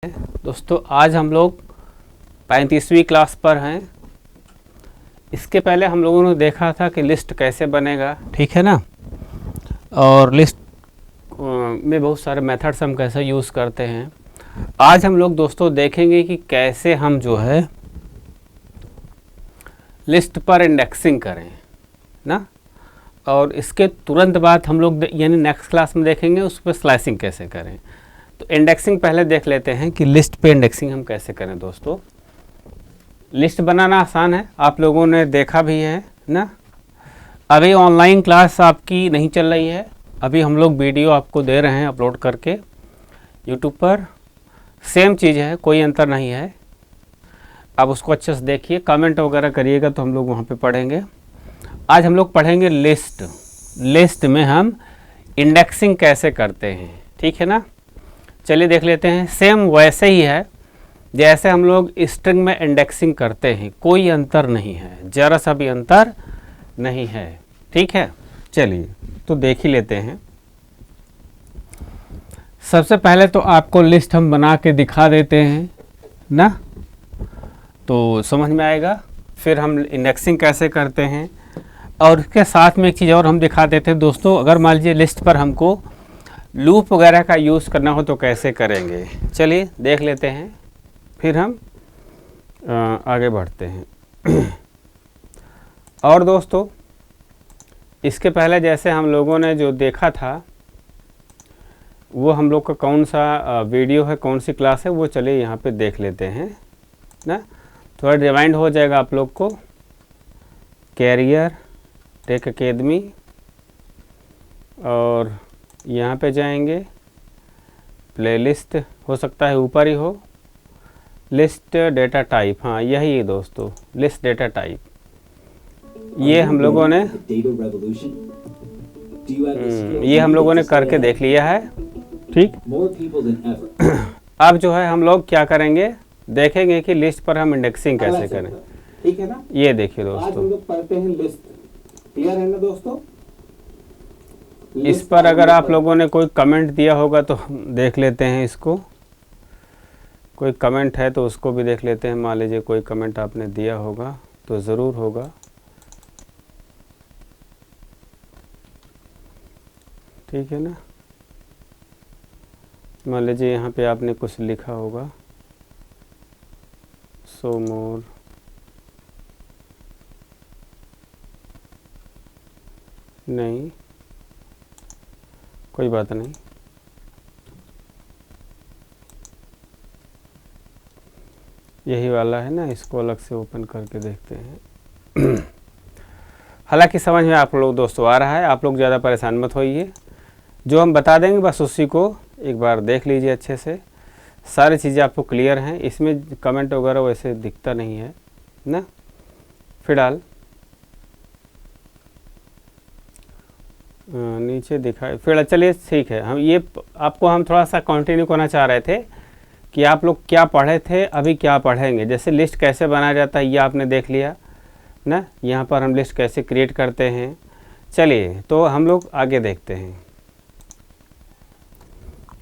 दोस्तों आज हम लोग 35वीं क्लास पर हैं। इसके पहले हम लोगों ने देखा था कि लिस्ट कैसे बनेगा, ठीक है ना। और लिस्ट में बहुत सारे मेथड्स हम कैसे यूज़ करते हैं। आज हम लोग दोस्तों देखेंगे कि कैसे हम जो है लिस्ट पर इंडेक्सिंग करें ना। और इसके तुरंत बाद हम लोग यानी नेक्स्ट क्लास में देखेंगे उस पर स्लाइसिंग कैसे करें। तो इंडेक्सिंग पहले देख लेते हैं कि लिस्ट पे इंडेक्सिंग हम कैसे करें। दोस्तों लिस्ट बनाना आसान है, आप लोगों ने देखा भी है ना। अभी ऑनलाइन क्लास आपकी नहीं चल रही है, अभी हम लोग वीडियो आपको दे रहे हैं अपलोड करके यूट्यूब पर। सेम चीज़ है, कोई अंतर नहीं है। आप उसको अच्छे से देखिए, कमेंट वगैरह करिएगा तो हम लोग वहाँ पे पढ़ेंगे। आज हम लोग पढ़ेंगे लिस्ट में हम इंडेक्सिंग कैसे करते हैं, ठीक है ना। चलिए देख लेते हैं। सेम वैसे ही है जैसे हम लोग स्ट्रिंग में इंडेक्सिंग करते हैं, कोई अंतर नहीं है, ज़रा सा भी अंतर नहीं है, ठीक है। चलिए तो देख ही लेते हैं। सबसे पहले तो आपको लिस्ट हम बना के दिखा देते हैं ना, तो समझ में आएगा। फिर हम इंडेक्सिंग कैसे करते हैं और उसके साथ में एक चीज़ और हम दिखा देते हैं दोस्तों। अगर मान लीजिए लिस्ट पर हमको लूप वगैरह का यूज़ करना हो तो कैसे करेंगे, चलिए देख लेते हैं, फिर हम आगे बढ़ते हैं। और दोस्तों इसके पहले जैसे हम लोगों ने जो देखा था वो हम लोग का कौन सा वीडियो है, कौन सी क्लास है, वो चलिए यहाँ पे देख लेते हैं ना। थोड़ा रिमाइंड हो जाएगा आप लोग को। कैरियर टेक एकेडमी, और यहाँ पे जाएंगे, प्लेलिस्ट हो सकता है ऊपर ही हो, लिस्ट डेटा टाइप, हाँ यही है दोस्तों, लिस्ट डेटा टाइप। ये हम लोगों ने करके देख लिया है, ठीक। अब जो है हम लोग क्या करेंगे, देखेंगे कि लिस्ट पर हम इंडेक्सिंग कैसे करें, ठीक है ना। ये देखिए दोस्तों, आज हम लोग पढ़ते हैं लिस्ट, क्लियर है ना दोस्तों। इस पर अगर आप लोगों ने कोई कमेंट दिया होगा तो देख लेते हैं इसको। कोई कमेंट है तो उसको भी देख लेते हैं। मान लीजिए कोई कमेंट आपने दिया होगा तो ज़रूर होगा, ठीक है ना। मान लीजिए यहाँ पे आपने कुछ लिखा होगा, सो मोर, नहीं कोई बात नहीं। यही वाला है ना, इसको अलग से ओपन करके देखते हैं। हालांकि समझ में आप लोग दोस्तों आ रहा है, आप लोग ज़्यादा परेशान मत होइए, जो हम बता देंगे बस उसी को एक बार देख लीजिए अच्छे से, सारी चीज़ें आपको क्लियर हैं। इसमें कमेंट वगैरह वैसे दिखता नहीं है ना फिलहाल, नीचे दिखाए फिर। चलिए ठीक है, हम ये आपको हम थोड़ा सा कंटिन्यू करना चाह रहे थे कि आप लोग क्या पढ़े थे, अभी क्या पढ़ेंगे। जैसे लिस्ट कैसे बनाया जाता है ये आपने देख लिया ना, यहाँ पर हम लिस्ट कैसे क्रिएट करते हैं। चलिए तो हम लोग आगे देखते हैं।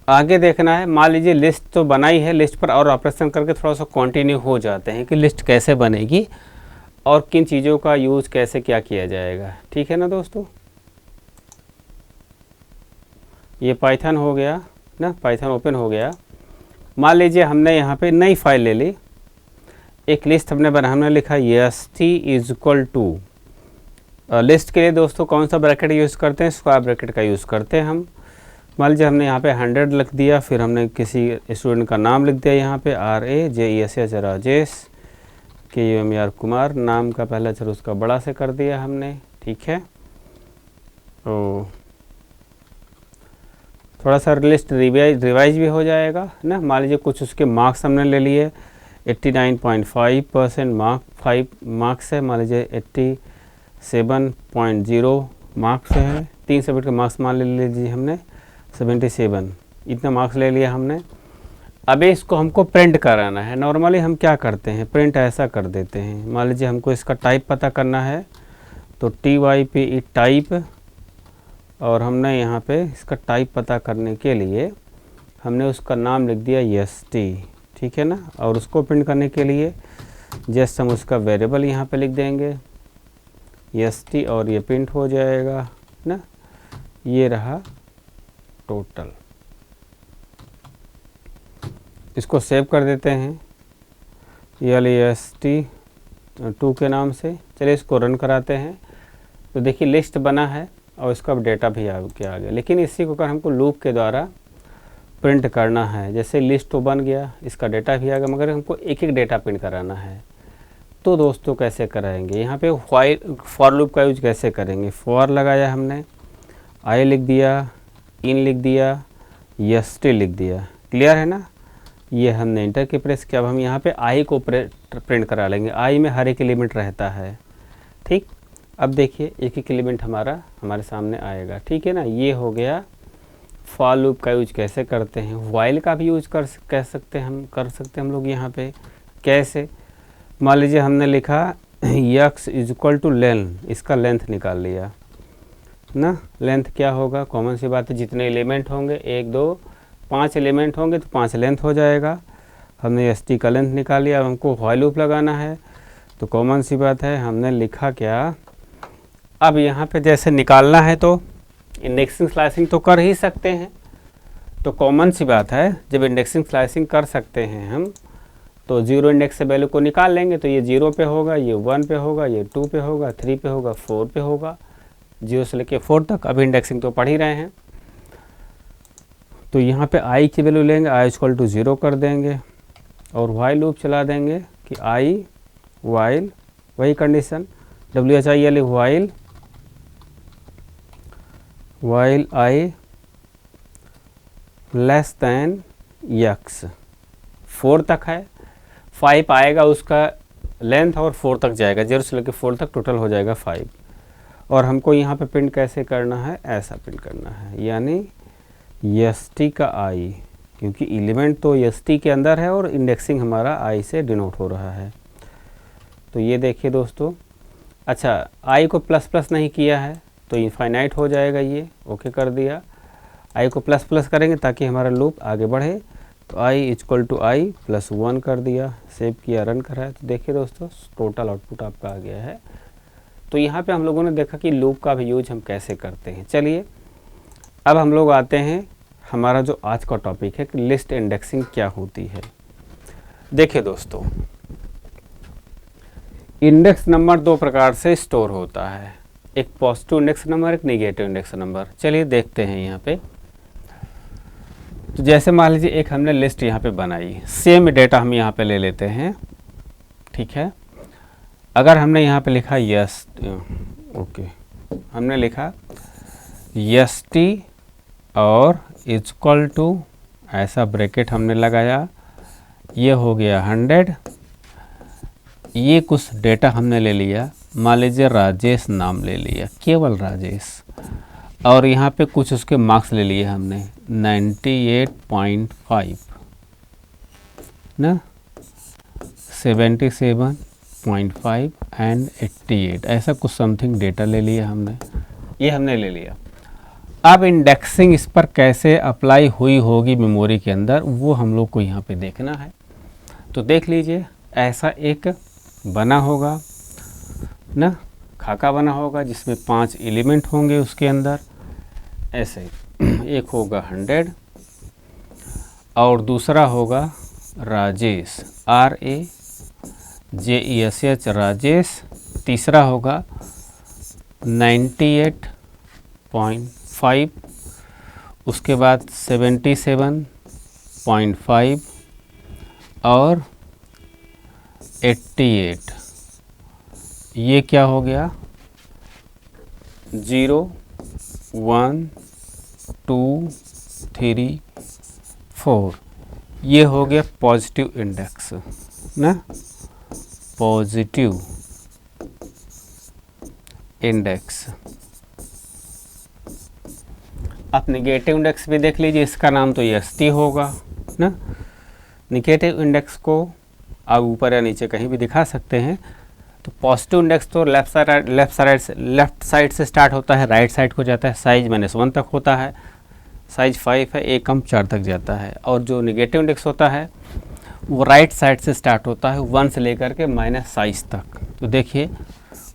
आगे देखना है, मान लीजिए लिस्ट तो बनाई है, लिस्ट पर और ऑपरेशन करके थोड़ा सा कंटिन्यू हो जाते हैं कि लिस्ट कैसे बनेगी और किन चीज़ों का यूज़ कैसे क्या किया जाएगा, ठीक है ना दोस्तों। ये पाइथन हो गया ना, पाइथन ओपन हो गया। मान लीजिए हमने यहाँ पे नई फाइल ले ली, एक लिस्ट हमने लिखा st is equal to, list के लिए दोस्तों कौन सा ब्रैकेट यूज़ करते हैं, स्क्वायर ब्रैकेट का यूज़ करते हैं हम। मान लीजिए हमने यहाँ पे 100 लिख दिया, फिर हमने किसी स्टूडेंट का नाम लिख दिया यहाँ पे RAJESH राजेश KUMAR कुमार, नाम का पहला अक्षर उसका बड़ा से कर दिया हमने, ठीक है। तो थोड़ा सा लिस्ट रिवाइज भी हो जाएगा ना। मान लीजिए कुछ उसके मार्क्स हमने ले लिए, 89.5% मार्क्स है, मान लीजिए 87.0 मार्क्स है, 3 सब्जेक्ट के मार्क्स मान लीजिए हमने 77, इतना मार्क्स ले लिया हमने। अभी इसको हमको प्रिंट कराना है। नॉर्मली हम क्या करते हैं, प्रिंट ऐसा कर देते हैं। मान लीजिए हमको इसका टाइप पता करना है तो TYPE टाइप, और हमने यहाँ पे इसका टाइप पता करने के लिए हमने उसका नाम लिख दिया ST, ठीक है ना। और उसको प्रिंट करने के लिए जस्ट हम उसका वेरिएबल यहाँ पे लिख देंगे ST और ये प्रिंट हो जाएगा ना। ये रहा टोटल। इसको सेव कर देते हैं LST2 के नाम से। चलिए इसको रन कराते हैं। तो देखिए लिस्ट बना है और इसका अब डेटा भी आ गया। लेकिन इसी को अगर हमको लूप के द्वारा प्रिंट करना है, जैसे लिस्ट तो बन गया, इसका डेटा भी आ गया, मगर हमको एक एक डेटा प्रिंट कराना है, तो दोस्तों कैसे कराएंगे? यहाँ पे फॉर लूप का यूज कैसे करेंगे? फॉर लगाया हमने, आई लिख दिया, इन लिख दिया, ST लिख दिया। क्लियर है ना? ये हमने इंटर की प्रेस किया। अब हम यहाँ पे आई को प्रिंट करा लेंगे। आई में हर एक एलिमेंट रहता है, ठीक। अब देखिए एक एक एलिमेंट हमारे सामने आएगा, ठीक है ना। ये हो गया फॉर लूप का यूज कैसे करते हैं। व्हाइल का भी यूज कर सकते हैं हम लोग यहाँ पे। कैसे? मान लीजिए हमने लिखा x = लेंथ, इसका लेंथ निकाल लिया ना। लेंथ क्या होगा? कॉमन सी बात है, जितने एलिमेंट होंगे, 1 2 5 एलिमेंट होंगे तो 5 लेंथ हो जाएगा। हमने ST का लेंथ निकाल लिया। अब हमको व्हाइल लूप लगाना है, तो कॉमन सी बात है, हमने लिखा क्या, अब यहाँ पे जैसे निकालना है तो इंडेक्सिंग स्लाइसिंग तो कर ही सकते हैं। तो कॉमन सी बात है, जब इंडेक्सिंग स्लाइसिंग कर सकते हैं हम, तो 0 इंडेक्स से वैल्यू को निकाल लेंगे। तो ये 0 पे होगा, ये 1 पे होगा, ये 2 पे होगा, 3 पे होगा, 4 पे होगा, 0 से लेके 4 तक। अभी इंडेक्सिंग तो पढ़ ही रहे हैं। तो यहाँ पे i की वैल्यू लेंगे, i = 0 कर देंगे और व्हाइल लूप चला देंगे कि i व्हाइल, वही condition WHIL while i < x। 4 तक है, 5 आएगा उसका लेंथ और 4 तक जाएगा, 0 से लेकर 4 तक टोटल हो जाएगा 5। और हमको यहाँ पे प्रिंट कैसे करना है? ऐसा प्रिंट करना है, यानी ST का i, क्योंकि एलिमेंट तो ST के अंदर है और इंडेक्सिंग हमारा i से डिनोट हो रहा है। तो ये देखिए दोस्तों, अच्छा i को प्लस नहीं किया है तो इनफाइनाइट हो जाएगा। ये ओके कर दिया। i को प्लस करेंगे ताकि हमारा लूप आगे बढ़े। तो i = i + 1 कर दिया, सेव किया, रन कराया। तो देखिए दोस्तों टोटल आउटपुट आपका आ गया है। तो यहाँ पे हम लोगों ने देखा कि लूप का भी यूज हम कैसे करते हैं। चलिए अब हम लोग आते हैं, हमारा जो आज का टॉपिक है कि लिस्ट इंडेक्सिंग क्या होती है। देखिए दोस्तों, इंडेक्स नंबर 2 प्रकार से स्टोर होता है, एक पॉजिटिव इंडेक्स नंबर, एक नेगेटिव इंडेक्स नंबर। चलिए देखते हैं यहाँ पे। तो जैसे मान लीजिए एक हमने लिस्ट यहाँ पे बनाई, सेम डेटा हम यहाँ पे ले लेते हैं, ठीक है। अगर हमने यहाँ पे लिखा ओके, हमने लिखा ST और = ऐसा ब्रैकेट हमने लगाया, ये हो गया 100। ये कुछ डेटा हमने ले लिया, मान लीजिए राजेश नाम ले लिया, केवल राजेश, और यहाँ पे कुछ उसके मार्क्स ले लिए हमने 98.5 ना, 77.5 एंड 88, ऐसा कुछ समथिंग डेटा ले लिया हमने। ये हमने ले लिया। अब इंडेक्सिंग इस पर कैसे अप्लाई हुई होगी मेमोरी के अंदर, वो हम लोग को यहाँ पे देखना है। तो देख लीजिए, ऐसा एक बना होगा ना, खाका बना होगा जिसमें 5 एलिमेंट होंगे उसके अंदर। ऐसे एक होगा 100 और दूसरा होगा राजेश, RAJESH राजेश, तीसरा होगा 98.5, उसके बाद 77.5 और 88। ये क्या हो गया? 0 1 2 3 4, ये हो गया पॉजिटिव इंडेक्स ना, पॉजिटिव इंडेक्स। आप नेगेटिव इंडेक्स भी देख लीजिए, इसका नाम तो ST होगा ना। नेगेटिव इंडेक्स को आप ऊपर या नीचे कहीं भी दिखा सकते हैं। तो पॉजिटिव इंडेक्स तो लेफ्ट साइड से स्टार्ट होता है, राइट साइड को जाता है, साइज -1 तक होता है। साइज 5 है, एक कम 4 तक जाता है। और जो निगेटिव इंडेक्स होता है वो राइट साइड से स्टार्ट होता है 1 से लेकर के माइनस साइज तक। तो देखिए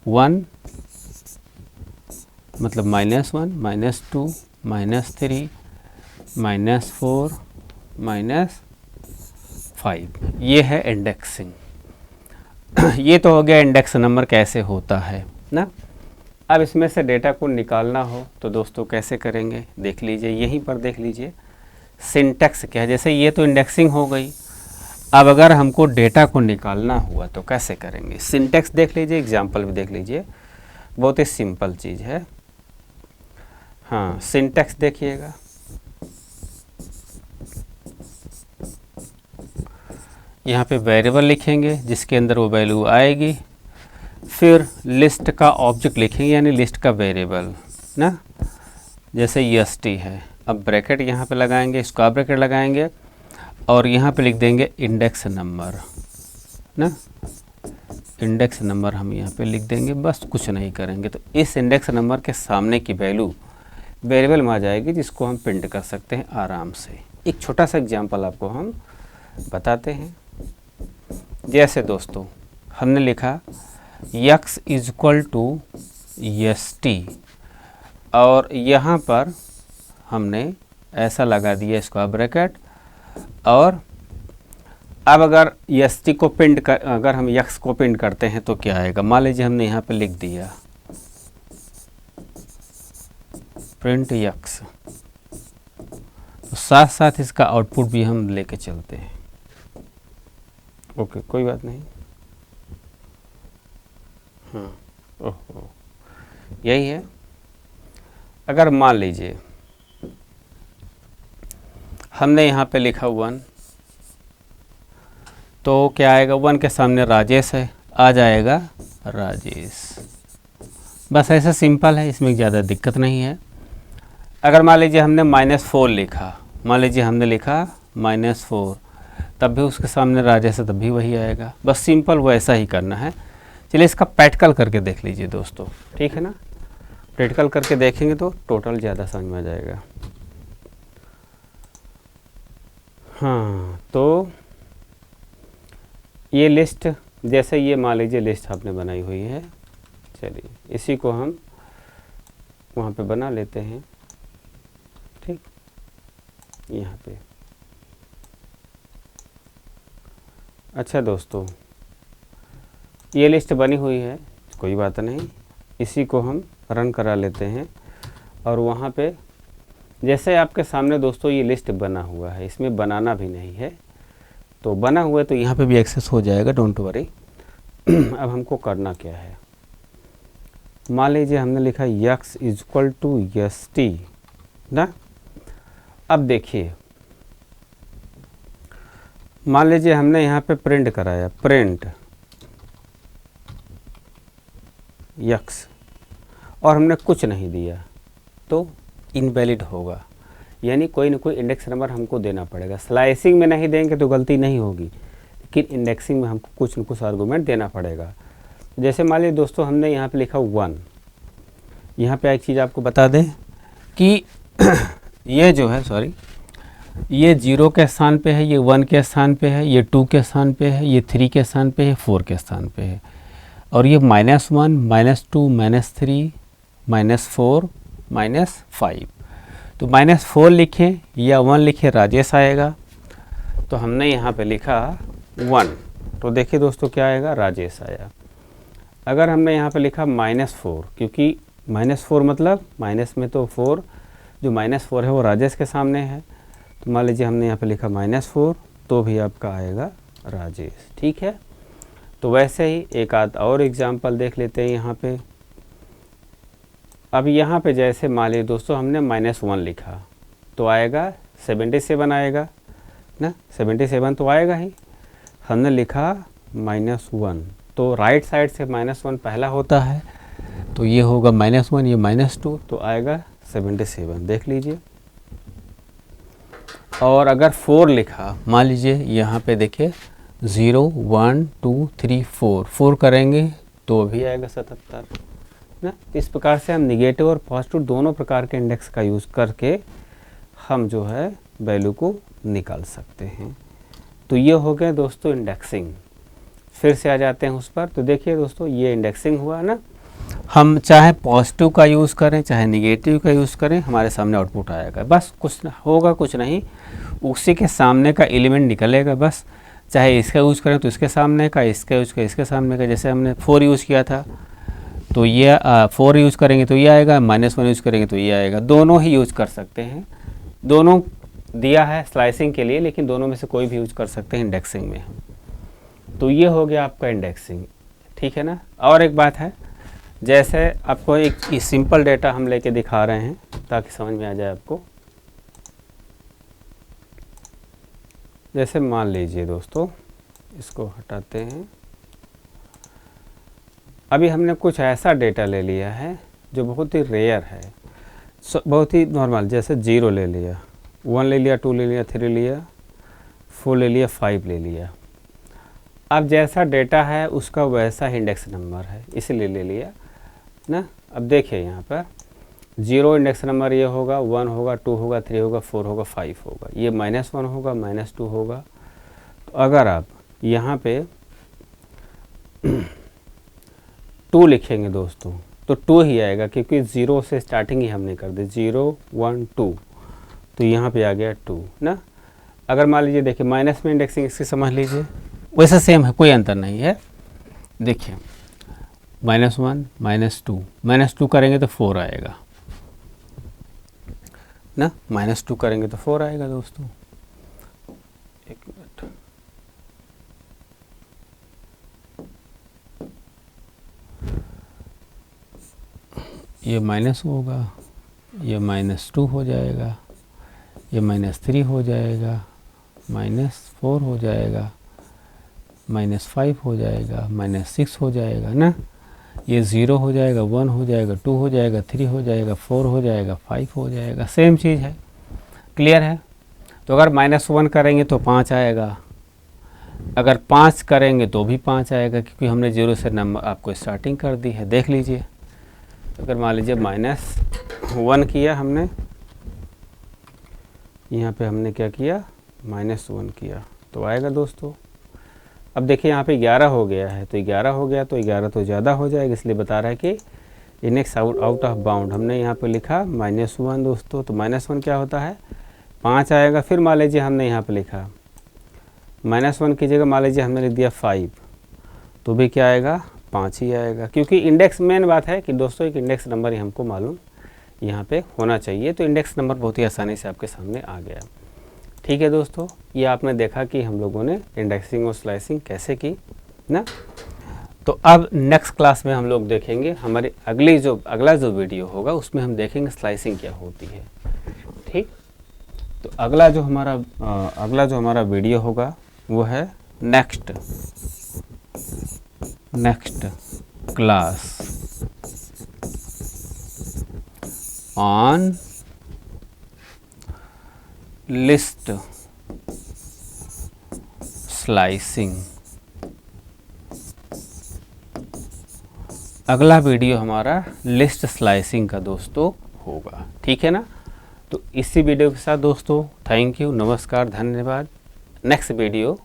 1 मतलब -1, -2, -3, -4, -5, ये है इंडेक्सिंग। ये तो हो गया इंडेक्स नंबर कैसे होता है ना। अब इसमें से डेटा को निकालना हो तो दोस्तों कैसे करेंगे, देख लीजिए, यहीं पर देख लीजिए सिंटैक्स क्या है। जैसे ये तो इंडेक्सिंग हो गई, अब अगर हमको डेटा को निकालना हुआ तो कैसे करेंगे। सिंटैक्स देख लीजिए, एग्जाम्पल भी देख लीजिए, बहुत ही सिंपल चीज़ है। हाँ, सिंटैक्स देखिएगा, यहाँ पे वेरिएबल लिखेंगे जिसके अंदर वो वैल्यू आएगी, फिर लिस्ट का ऑब्जेक्ट लिखेंगे यानी लिस्ट का वेरिएबल ना, जैसे EST है। अब ब्रैकेट यहाँ पे लगाएंगे, स्क्वायर ब्रैकेट लगाएंगे और यहाँ पे लिख देंगे इंडेक्स नंबर ना, इंडेक्स नंबर हम यहाँ पे लिख देंगे, बस कुछ नहीं करेंगे। तो इस इंडेक्स नंबर के सामने की वैल्यू वेरिएबल में आ जाएगी जिसको हम प्रिंट कर सकते हैं आराम से। एक छोटा सा एग्जांपल आपको हम बताते हैं। जैसे दोस्तों हमने लिखा x = ST और यहाँ पर हमने ऐसा लगा दिया स्क्वायर ब्रैकेट, और अब अगर ST को प्रिंट कर, अगर हम x को प्रिंट करते हैं तो क्या आएगा। मान लीजिए हमने यहाँ पे लिख दिया प्रिंट x, तो साथ साथ इसका आउटपुट भी हम लेके चलते हैं। ओके, कोई बात नहीं। हाँ, ओहो, यही है। अगर मान लीजिए हमने यहाँ पे लिखा 1, तो क्या आएगा, 1 के सामने राजेश है, आ जाएगा राजेश। बस ऐसा सिंपल है, इसमें ज़्यादा दिक्कत नहीं है। अगर मान लीजिए हमने -4 लिखा, मान लीजिए हमने लिखा -4, तब भी उसके सामने राजेश है, तब भी वही आएगा। बस सिंपल वैसा ही करना है। चलिए इसका प्रैक्टिकल करके देख लीजिए दोस्तों, ठीक है ना। प्रैक्टिकल करके देखेंगे तो टोटल ज़्यादा समझ में आ जाएगा। हाँ, तो ये लिस्ट, जैसे ये मान लीजिए लिस्ट आपने बनाई हुई है, चलिए इसी को हम वहाँ पे बना लेते हैं, ठीक, यहाँ पे। अच्छा दोस्तों, ये लिस्ट बनी हुई है, कोई बात नहीं, इसी को हम रन करा लेते हैं। और वहाँ पे जैसे आपके सामने दोस्तों ये लिस्ट बना हुआ है, इसमें बनाना भी नहीं है, तो बना हुआ है तो यहाँ पे भी एक्सेस हो जाएगा, डोंट वरी। अब हमको करना क्या है, मान लीजिए हमने लिखा x = ST ना। अब देखिए मान लीजिए हमने यहाँ पे प्रिंट कराया, प्रिंट x, और हमने कुछ नहीं दिया तो इनवैलिड होगा, यानी कोई ना कोई इंडेक्स नंबर हमको देना पड़ेगा। स्लाइसिंग में नहीं देंगे तो गलती नहीं होगी, लेकिन इंडेक्सिंग में हमको कुछ न कुछ आर्गूमेंट देना पड़ेगा। जैसे मान लीजिए दोस्तों हमने यहाँ पे लिखा 1, यहाँ पे एक चीज़ आपको बता दें कि ये जो है, सॉरी, ये 0 के स्थान पे है, ये 1 के स्थान पे है, ये 2 के स्थान पे है, ये 3 के स्थान पे है, 4 के स्थान पे है, और ये -1, -2, -3, -4, -5। तो -4 लिखें या 1 लिखें, राजेश आएगा। तो हमने यहाँ पे लिखा 1, तो देखिए दोस्तों क्या आएगा, राजेश आया। अगर हमने यहाँ पे लिखा -4, क्योंकि -4 मतलब माइनस में तो 4, जो -4 है वो राजेश के सामने है, तो मान लीजिए हमने यहाँ पे लिखा -4, तो भी आपका आएगा राजेश, ठीक है। तो वैसे ही एक आध और एग्जांपल देख लेते हैं यहाँ पे। अब यहाँ पे जैसे मान लीजिए दोस्तों हमने -1 लिखा तो आएगा 77 आएगा ना, 77 तो आएगा ही। हमने लिखा -1, तो राइट साइड से -1 पहला होता है, तो ये होगा -1, ये -2, तो आएगा 77, देख लीजिए। और अगर 4 लिखा, मान लीजिए यहाँ पे देखिए 0, 1, 2, 3, 4 करेंगे तो भी आएगा 77 ना। इस प्रकार से हम निगेटिव और पॉजिटिव दोनों प्रकार के इंडेक्स का यूज़ करके हम जो है वैल्यू को निकाल सकते हैं। तो ये हो गया दोस्तों इंडेक्सिंग। फिर से आ जाते हैं उस पर। तो देखिए दोस्तों, ये इंडेक्सिंग हुआ ना, हम चाहे पॉजिटिव का यूज़ करें चाहे निगेटिव का यूज़ करें, हमारे सामने आउटपुट आएगा। बस कुछ होगा कुछ नहीं, उसी के सामने का एलिमेंट निकलेगा बस। चाहे इसका यूज़ करें तो इसके सामने का, इसका यूज़ करें इसके सामने का। जैसे हमने 4 यूज़ किया था तो ये 4 यूज़ करेंगे तो ये आएगा, -1 यूज़ करेंगे तो ये आएगा। दोनों ही यूज़ कर सकते हैं, दोनों दिया है स्लाइसिंग के लिए, लेकिन दोनों में से कोई भी यूज़ कर सकते हैं इंडेक्सिंग में हम। तो ये हो गया आपका इंडेक्सिंग, ठीक है ना। और एक बात है, जैसे आपको एक सिंपल डेटा हम लेके दिखा रहे हैं ताकि समझ में आ जाए आपको। जैसे मान लीजिए दोस्तों, इसको हटाते हैं। अभी हमने कुछ ऐसा डेटा ले लिया है जो बहुत ही रेयर है, बहुत ही नॉर्मल। जैसे 0 ले लिया, 1 ले लिया, 2 ले लिया, 3 लिया, 4 ले लिया, 5 ले लिया। अब जैसा डेटा है उसका वैसा इंडेक्स नंबर है, इसलिए ले लिया ना। अब देखिए यहाँ पर 0 इंडेक्स नंबर ये होगा, 1 होगा, 2 होगा, 3 होगा, 4 होगा, 5 होगा। ये -1 होगा, -2 होगा। तो अगर आप यहाँ पे 2 लिखेंगे दोस्तों तो 2 ही आएगा, क्योंकि 0 से स्टार्टिंग ही हमने कर दी, 0 1 2, तो यहाँ पे आ गया 2 ना। अगर मान लीजिए देखिए माइनस में इंडेक्सिंग इसकी समझ लीजिए, वैसा सेम है, कोई अंतर नहीं है। देखिए -1 -2 करेंगे तो 4 आएगा ना, -2 करेंगे तो 4 आएगा दोस्तों। एक मिनट, ये माइनस होगा, ये -2 हो जाएगा, ये -3 हो जाएगा, -4 हो जाएगा, -5 हो जाएगा, -6 हो जाएगा ना। ये 0 हो जाएगा, 1 हो जाएगा, 2 हो जाएगा, 3 हो जाएगा, 4 हो जाएगा, 5 हो जाएगा। सेम चीज़ है, क्लियर है। तो अगर -1 करेंगे तो 5 आएगा, अगर 5 करेंगे तो भी 5 आएगा, क्योंकि हमने 0 से नंबर आपको स्टार्टिंग कर दी है। देख लीजिए, अगर मान लीजिए -1 किया हमने, यहाँ पे हमने क्या किया, -1 किया तो आएगा दोस्तों। अब देखिए यहाँ पे 11 हो गया है, तो 11 हो गया तो 11 तो ज़्यादा हो जाएगा, इसलिए बता रहा है कि इंडेक्स आउट ऑफ बाउंड। हमने यहाँ पे लिखा -1 दोस्तों, तो -1 क्या होता है, 5 आएगा। फिर मान लीजिए हमने यहाँ पे लिखा -1 की जगह मान लीजिए हमने लिख दिया 5, तो भी क्या आएगा, 5 ही आएगा। क्योंकि इंडेक्स, मेन बात है कि दोस्तों एक इंडेक्स नंबर ही हमको मालूम यहाँ पे होना चाहिए। तो इंडेक्स नंबर बहुत ही आसानी से आपके सामने आ गया, ठीक है दोस्तों। ये आपने देखा कि हम लोगों ने इंडेक्सिंग और स्लाइसिंग कैसे की ना। तो अब नेक्स्ट क्लास में हम लोग देखेंगे, हमारी अगला जो वीडियो होगा उसमें हम देखेंगे स्लाइसिंग क्या होती है, ठीक। तो अगला जो हमारा वीडियो होगा वो है next class on list slicing. अगला वीडियो हमारा लिस्ट स्लाइसिंग का दोस्तों होगा, ठीक है ना। तो इसी वीडियो के साथ दोस्तों थैंक यू, नमस्कार, धन्यवाद। Next video